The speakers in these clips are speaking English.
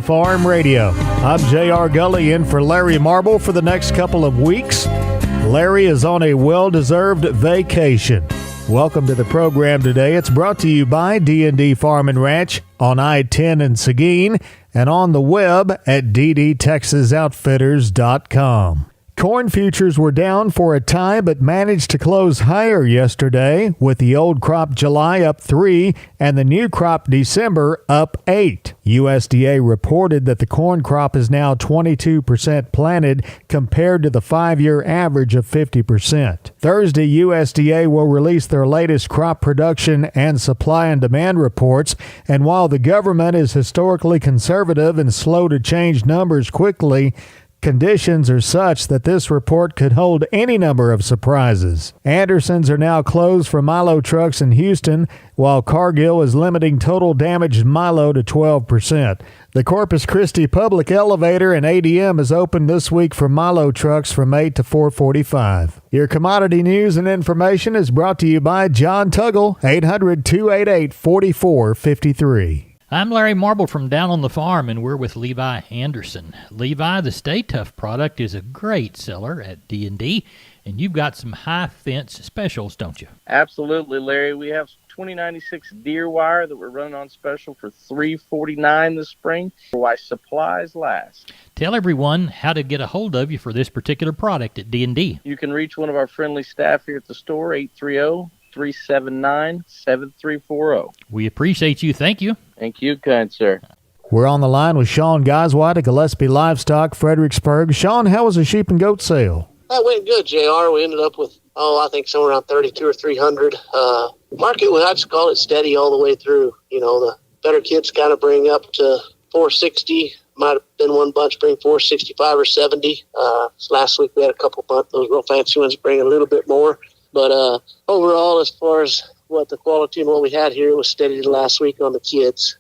Farm Radio. I'm J.R. Gully in for Larry Marble for the next couple of weeks. Larry is on a well-deserved vacation. Welcome to the program today. It's brought to you by D&D Farm and Ranch on I-10 in Seguin and on the web at ddtexasoutfitters.com. Corn futures were down for a time but managed to close higher yesterday, with the old crop July up 3 and the new crop December up 8. USDA reported that the corn crop is now 22% planted compared to the 5-year average of 50%. Thursday, USDA will release their latest crop production and supply and demand reports, and while the government is historically conservative and slow to change numbers quickly, conditions are such that this report could hold any number of surprises. Andersons are now closed for milo trucks in Houston, while Cargill is limiting total damaged milo to 12%. The Corpus Christi Public Elevator and ADM is open this week for milo trucks from 8 to 4:45. Your commodity news and information is brought to you by John Tuggle, 800-288-4453. I'm Larry Marble from Down on the Farm, and we're with Levi Anderson. Levi, the Stay Tough product is a great seller at D&D, and you've got some high fence specials, don't you? Absolutely, Larry. We have 2096 deer wire that we're running on special for $349 this spring, while supplies last. Tell everyone how to get a hold of you for this particular product at D&D. You can reach one of our friendly staff here at the store, 830-379-7340. We appreciate you. Thank you. Thank you, kind sir. We're on the line with Sean Goswat at Gillespie Livestock, Fredericksburg. Sean, how was the sheep and goat sale? That went good, JR. We ended up with, I think somewhere around 32 or 300. Market, I just call it steady all the way through. You know, the better kids kind of bring up to 460. Might have been one bunch bring 465 or 70. Last week we had a couple bunch, those real fancy ones bring a little bit more. But overall, as far as what the quality and what we had here, was steady last week on the kids.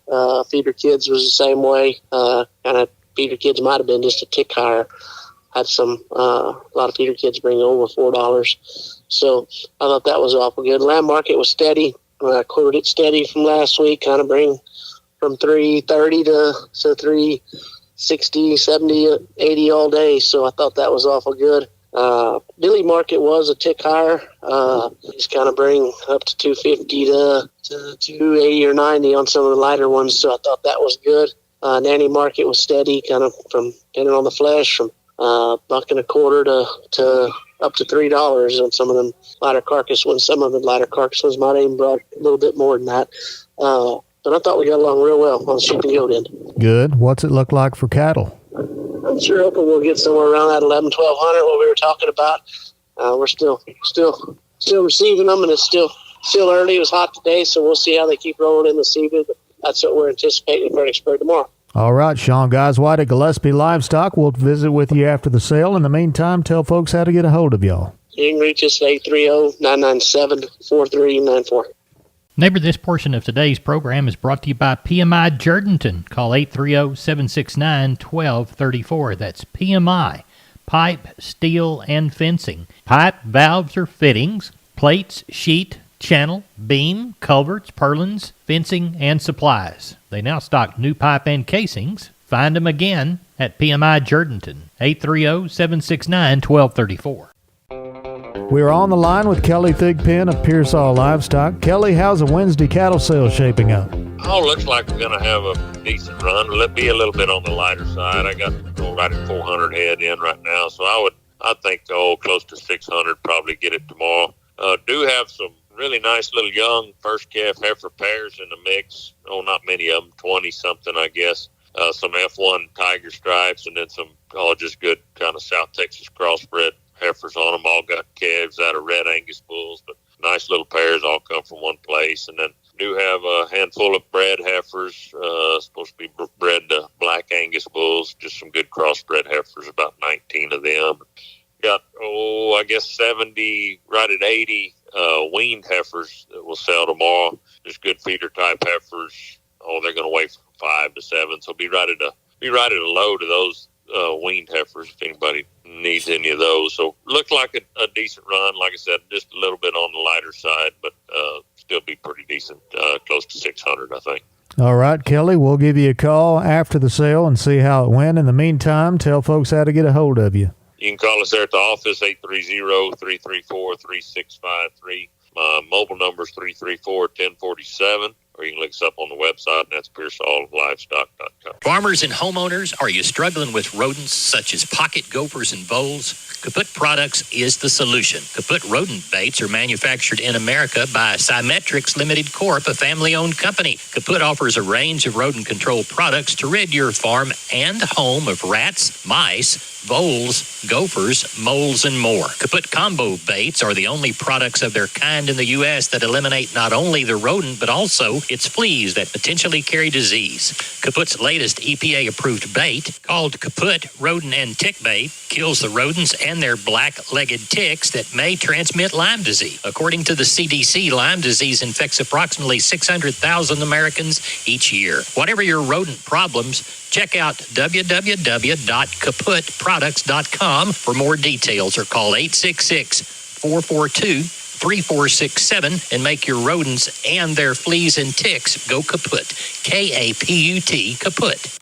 Feeder kids was the same way. Kind of feeder kids might have been just a tick higher. Had a lot of feeder kids bring over $4. So I thought that was awful good. Lamb market was steady. I quoted it steady from last week, kind of bring from 330 to 360, 70, 80 all day. So I thought that was awful good. Billy market was a tick higher. Just kind of bring up to 250 to 280 or 90 on some of the lighter ones. So I thought that was good. Nanny market was steady, kind of from depending on the flesh, from $1.25 to up to $3 on some of them lighter carcass ones. Some of the lighter carcass ones might even brought a little bit more than that. But I thought we got along real well on the sheep and goat end. Good. What's it look like for cattle? I'm sure hoping we'll get somewhere around that 1,100-1,200 what we were talking about. We're still receiving them, and it's still early. It was hot today, so we'll see how they keep rolling in this evening. But that's what we're anticipating in Fredericksburg tomorrow. All right, Sean Goswat at Gillespie Livestock. We'll visit with you after the sale. In the meantime, tell folks how to get a hold of y'all. You can reach us at 830-997-4394. Neighbor, this portion of today's program is brought to you by PMI Jordanton. Call 830-769-1234. That's PMI, pipe, steel, and fencing. Pipe, valves, or fittings, plates, sheet, channel, beam, culverts, purlins, fencing, and supplies. They now stock new pipe and casings. Find them again at PMI Jordanton, 830-769-1234. We're on the line with Kelly Thigpen of Piersol Livestock. Kelly, how's the Wednesday cattle sale shaping up? Oh, looks like we're going to have a decent run. It'll be a little bit on the lighter side. I got right at 400 head in right now, so I think close to 600 probably get it tomorrow. Do have some really nice little young first calf heifer pairs in the mix. Oh, not many of them, 20-something, I guess. Some F1 tiger stripes, and then some just good kind of South Texas crossbred heifers on them. All got calves out of red Angus bulls, but nice little pairs, all come from one place. And then do have a handful of bred heifers, supposed to be bred to black Angus bulls, just some good crossbred heifers, about 19 of them. Got, I guess 70, right at 80 weaned heifers that will sell tomorrow. Just good feeder type heifers. They're going to weigh from 5 to 7, so be right at a load of those weaned heifers if anybody needs any of those. So look like a decent run. Like I said, just a little bit on the lighter side, but still be pretty decent, close to 600, I think. All right, Kelly, we'll give you a call after the sale and see how it went. In the meantime, tell folks how to get a hold of you. You can call us there at the office, 830-334-3653. My mobile number is 334-1047, or you can look us up on the website, and that's PiersolLivestock.com. Farmers and homeowners, are you struggling with rodents such as pocket gophers and voles? Kaput Products is the solution. Kaput rodent baits are manufactured in America by Symmetrics Limited Corp., a family-owned company. Kaput offers a range of rodent control products to rid your farm and home of rats, mice, voles, gophers, moles, and more. Kaput combo baits are the only products of their kind in the U.S. that eliminate not only the rodent, but also its fleas that potentially carry disease. Kaput's latest EPA-approved bait, called Kaput Rodent and Tick Bait, kills the rodents and their black-legged ticks that may transmit Lyme disease. According to the CDC, Lyme disease infects approximately 600,000 Americans each year. Whatever your rodent problems, check out www.kaputproducts.com for more details, or call 866-442-3467 and make your rodents and their fleas and ticks go kaput. Kaput, kaput.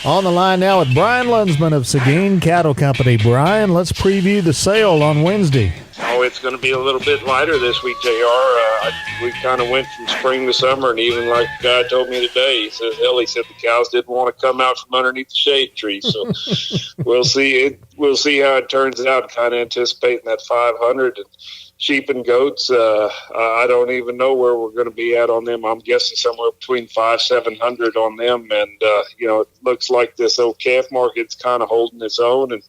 On the line now with Brian Lunsman of Seguin Cattle Company. Brian, let's preview the sale on Wednesday. Oh, it's going to be a little bit lighter this week, JR. We kind of went from spring to summer, and even like the guy told me today, he said the cows didn't want to come out from underneath the shade tree. So we'll see. We'll see how it turns out. Kind of anticipating that 500. And sheep and goats, I don't even know where we're going to be at on them. I'm guessing somewhere between 500-700 on them. And it looks like this old calf market's kind of holding its own. And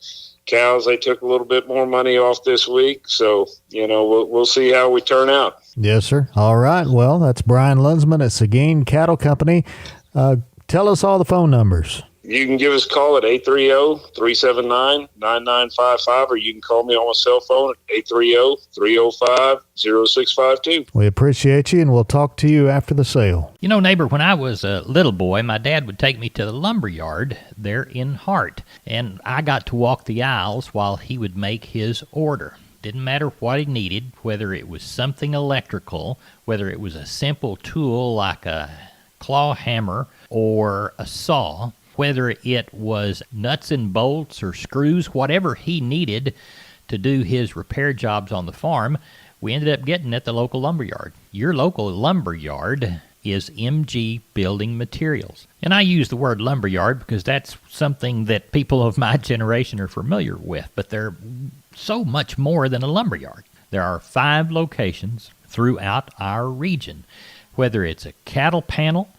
cows, they took a little bit more money off this week. So, we'll see how we turn out. Yes, sir. All right. Well, that's Brian Lunsman at Seguin Cattle Company. Tell us all the phone numbers. You can give us a call at 830-379-9955, or you can call me on my cell phone at 830-305-0652. We appreciate you, and we'll talk to you after the sale. You know, neighbor, when I was a little boy, my dad would take me to the lumber yard there in Hart, and I got to walk the aisles while he would make his order. Didn't matter what he needed, whether it was something electrical, whether it was a simple tool like a claw hammer or a saw, whether it was nuts and bolts or screws, whatever he needed to do his repair jobs on the farm, we ended up getting at the local lumber yard. Your local lumber yard is MG Building Materials. And I use the word lumber yard because that's something that people of my generation are familiar with, but they're so much more than a lumber yard. There are 5 locations throughout our region, whether it's a cattle panel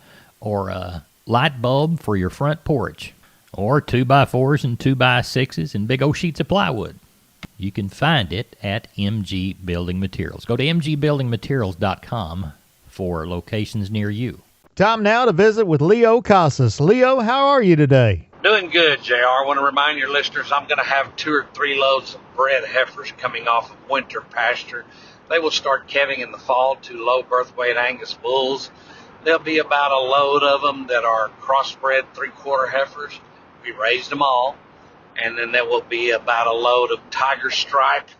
or a light bulb for your front porch, or 2x4s and 2x6s and big old sheets of plywood. You can find it at MG Building Materials. Go to mgbuildingmaterials.com for locations near you. Time now to visit with Leo Casas. Leo, how are you today? Doing good, JR. I want to remind your listeners I'm going to have 2 or 3 loads of bred heifers coming off of winter pasture. They will start calving in the fall, 2 low birth weight Angus bulls. There'll be about a load of them that are crossbred 3/4 heifers. We raised them all. And then there will be about a load of tiger stripe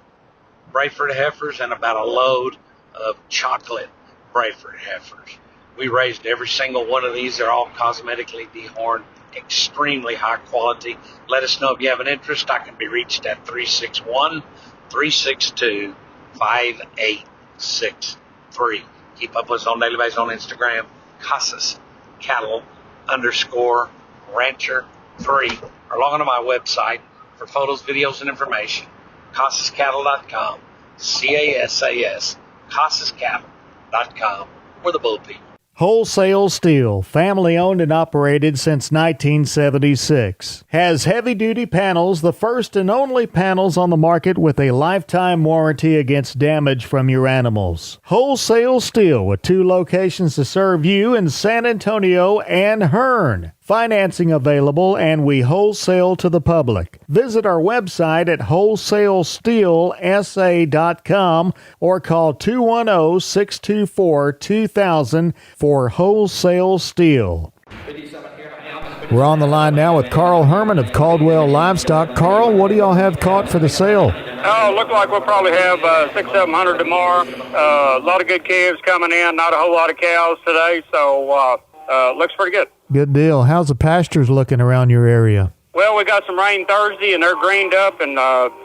Brayford heifers and about a load of chocolate Brayford heifers. We raised every single one of these. They're all cosmetically dehorned, extremely high quality. Let us know if you have an interest. I can be reached at 361-362-5863. Keep up with us on daily basis on Instagram, Casas Cattle _Rancher 3, or log on to my website for photos, videos, and information, CasasCattle.com, CASAS, CasasCattle.com. We're the bull people. Wholesale Steel, family owned and operated since 1976. Has heavy-duty panels, the first and only panels on the market with a lifetime warranty against damage from your animals. Wholesale Steel, with 2 locations to serve you in San Antonio and Hearn. Financing available, and we wholesale to the public. Visit our website at wholesalesteelsa.com or call 210-624-2000 for Wholesale Steel. We're on the line now with Carl Herman of Caldwell Livestock. Carl, what do y'all have caught for the sale? Oh, look like we'll probably have 600-700 tomorrow. A lot of good calves coming in, not a whole lot of cows today, so looks pretty good. Good deal. How's the pastures looking around your area? Well, we got some rain Thursday, and they're greened up, and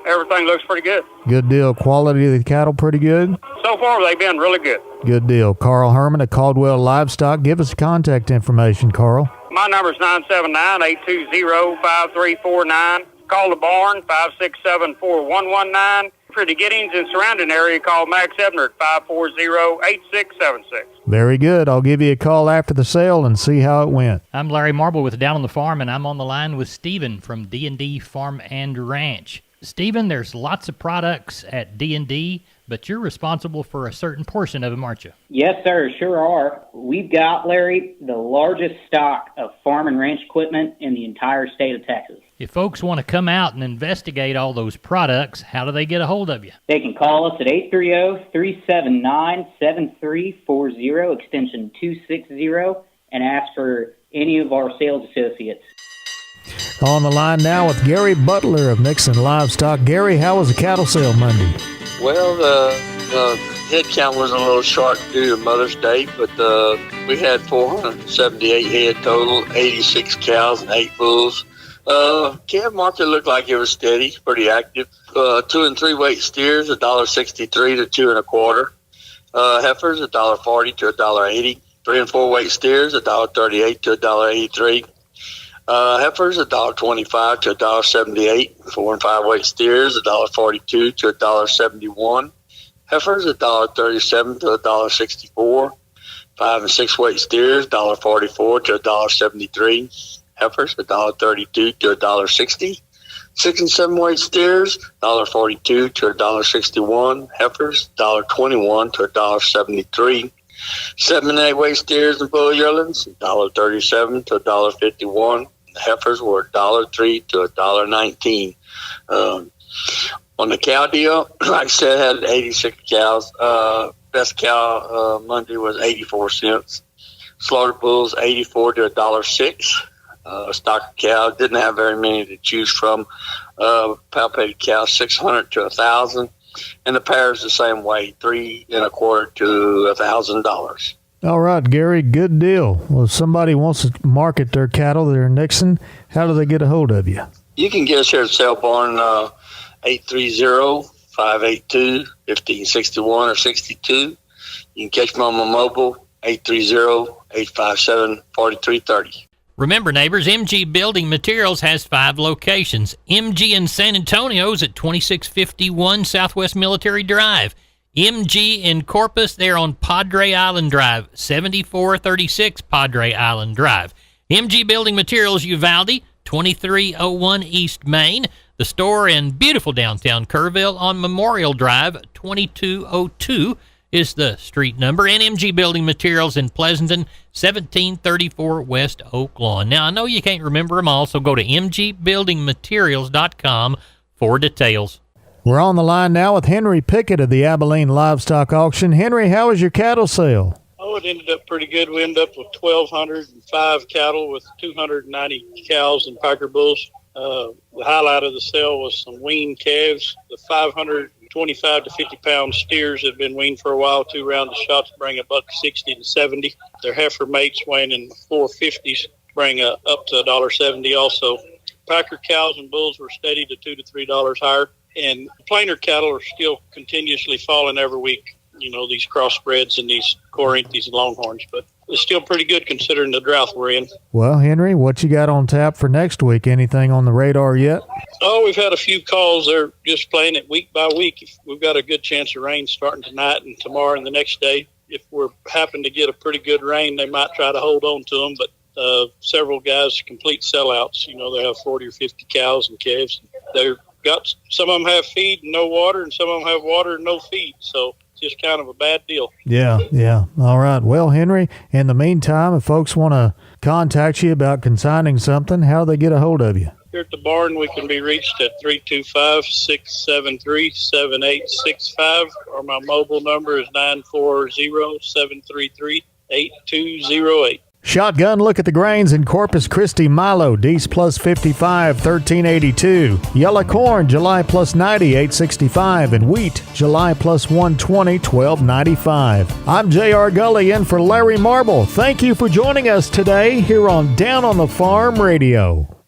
everything looks pretty good. Good deal. Quality of the cattle pretty good? So far, they've been really good. Good deal. Carl Herman at Caldwell Livestock. Give us contact information, Carl. My number is 979-820-5349. Call the barn, 567-4119. For the Giddings and surrounding area, call Max Ebner at 540-8676. Very good. I'll give you a call after the sale and see how it went. I'm Larry Marble with Down on the Farm, and I'm on the line with Stephen from D&D Farm and Ranch. Stephen, there's lots of products at D&D, but you're responsible for a certain portion of them, aren't you? Yes, sir, sure are. We've got, Larry, the largest stock of farm and ranch equipment in the entire state of Texas. If folks want to come out and investigate all those products, how do they get a hold of you? They can call us at 830-379-7340, extension 260, and ask for any of our sales associates. On the line now with Gary Butler of Nixon Livestock. Gary, how was the cattle sale Monday? Well, the head count was a little short due to Mother's Day, but we had 478 head total, 86 cows and 8 bulls. Calf market looked like it was steady, pretty active. 2 and 3 weight steers, $1.63 to 2 1/4. Heifers, $1.40 to $1.80. 3 and 4 weight steers, $1.38 to $1.83. Heifers, $1.25 to $1.78. 4 and 5 weight steers, $1.42 to $1.71. Heifers, $1.37 to $1.64. 5 and 6 weight steers, $1.44 to $1.73. Heifers, $1.32 to $1.60. 6 and 7 weight steers, $1.42 to $1.61. Heifers, $1.21 to $1.73. 7 and 8 weight steers and bull yearlings, $1.37 to $1.51. Heifers were $1.03 to $1.19. On the cow deal, like I said, had 86 cows. Best cow Monday was 84 cents. Slaughtered bulls, 84 to $1.06. Stock of cow, didn't have very many to choose from. Palpated cow, 600 to 1,000. And the pairs the same way, 3 1/4 to $1,000. All right, Gary, good deal. Well, if somebody wants to market their cattle that are in Nixon, how do they get a hold of you? You can get us here at Sale Barn, 830-582-1561 or 62. You can catch me on my mobile, 830-857-4330. Remember, neighbors, MG Building Materials has 5 locations. MG in San Antonio's at 2651 Southwest Military Drive. MG in Corpus, they're on Padre Island Drive, 7436 Padre Island Drive. MG Building Materials Uvalde, 2301 East Main. The store in beautiful downtown Kerrville on Memorial Drive, 2202 is the street number. And MG Building Materials in Pleasanton, 1734 West Oak Lawn. Now, I know you can't remember them all, so go to mgbuildingmaterials.com for details. We're on the line now with Henry Pickett of the Abilene Livestock Auction. Henry, how was your cattle sale? Oh, it ended up pretty good. We ended up with 1,205 cattle with 290 cows and packer bulls. The highlight of the sale was some weaned calves. The 525 to 50 pound steers had been weaned for a while. 2 rounds of shots bring $1.60 to $1.70. Their heifer mates weighing in the 450s bring up to $1.70 also. Packer cows and bulls were steady to $2 to $3 higher. And plainer cattle are still continuously falling every week. You know, these crossbreds and these Corinthians and Longhorns, but it's still pretty good considering the drought we're in. Well, Henry, what you got on tap for next week? Anything on the radar yet? Oh, we've had a few calls. They're just playing it week by week. We've got a good chance of rain starting tonight and tomorrow and the next day. If we're happen to get a pretty good rain, they might try to hold on to them, but several guys complete sellouts. You know, they have 40 or 50 cows and calves. They're got some of them have feed and no water, and some of them have water and no feed. So it's just kind of a bad deal. Yeah. All right. Well, Henry, in the meantime, if folks want to contact you about consigning something, how do they get a hold of you? Here at the barn, we can be reached at 325-673-7865, or my mobile number is 940-733-8208. Shotgun look at the grains in Corpus Christi. Milo, D's plus 55, 1382. Yellow corn, July plus 90, 865. And wheat, July plus 120, 1295. I'm J.R. Gully in for Larry Marble. Thank you for joining us today here on Down on the Farm Radio.